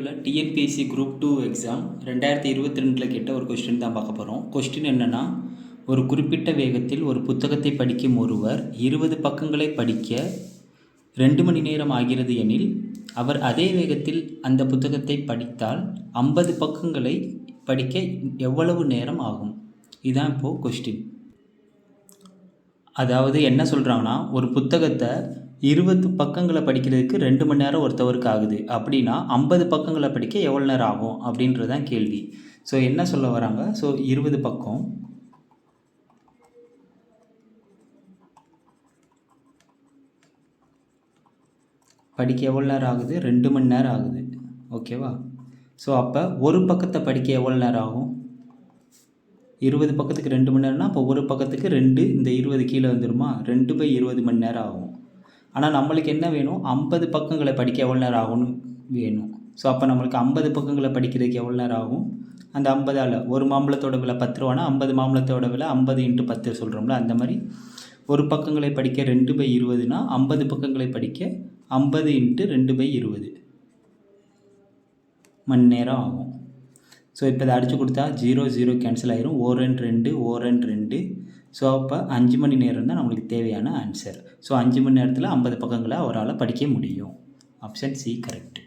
வீடியோவில் TNPSC group 2 exam 2022 கேட்ட ஒரு கொஸ்டின் தான் பார்க்க போகிறோம். கொஸ்டின் என்னென்னா, ஒரு குறிப்பிட்ட வேகத்தில் ஒரு புத்தகத்தை படிக்கும் ஒருவர் 20 பக்கங்களை படிக்க 2 மணி நேரம் ஆகிறது எனில், அவர் அதே வேகத்தில் அந்த புத்தகத்தை படித்தால் 50 பக்கங்களை படிக்க எவ்வளவு நேரம் ஆகும்? இதுதான் இப்போது கொஸ்டின். அதாவது என்ன சொல்கிறாங்கன்னா, ஒரு புத்தகத்தை 20 பக்கங்களை படிக்கிறதுக்கு 2 மணி நேரம் ஒருத்தவருக்கு ஆகுது அப்படின்னா 50 பக்கங்களை படிக்க எவ்வளோ நேரம் ஆகும் அப்படின்றது தான் கேள்வி. ஸோ என்ன சொல்ல வராங்க, ஸோ 20 பக்கம் படிக்க எவ்வளோ நேரம் ஆகுது? 2 மணி நேரம் ஆகுது. ஓகேவா? ஸோ அப்போ ஒரு பக்கத்தை படிக்க எவ்வளோ நேரம் ஆகும்? 20 பக்கத்துக்கு 2 மணி நேரம்னா அப்போ ஒரு பக்கத்துக்கு 2, இந்த 20 கீழே வந்துடுமா? 2/20 மணி நேரம் ஆகும். ஆனால் நம்மளுக்கு என்ன வேணும்? 50 பக்கங்களை படிக்க எவ்வளோ நேரம் ஆகும்னு வேணும். ஸோ அப்போ நம்மளுக்கு 50 பக்கங்களை படிக்கிறதுக்கு எவ்வளோ நேரம் ஆகும்? அந்த 50ஆல் ஒரு மாம்பழத்தோட விலை 10 ரூபானா 50 மாம்பழத்தோட விலை 50 × 10 சொல்கிறோம்ல, அந்த மாதிரி ஒரு பக்கங்களை படிக்க 2/20னா 50 பக்கங்களை படிக்க 50 × 2/20 மணி நேரம் ஆகும். ஸோ இப்போ இதை அடித்து கொடுத்தா 0 0 கேன்சல் ஆயிரும். 1 2 1 2. ஸோ அப்போ 5 மணி நேரம் தான் நம்மளுக்கு தேவையான ஆன்சர். ஸோ 5 மணி நேரத்தில் 50 பக்கங்களை அவரால் படிக்க முடியும். Option C correct.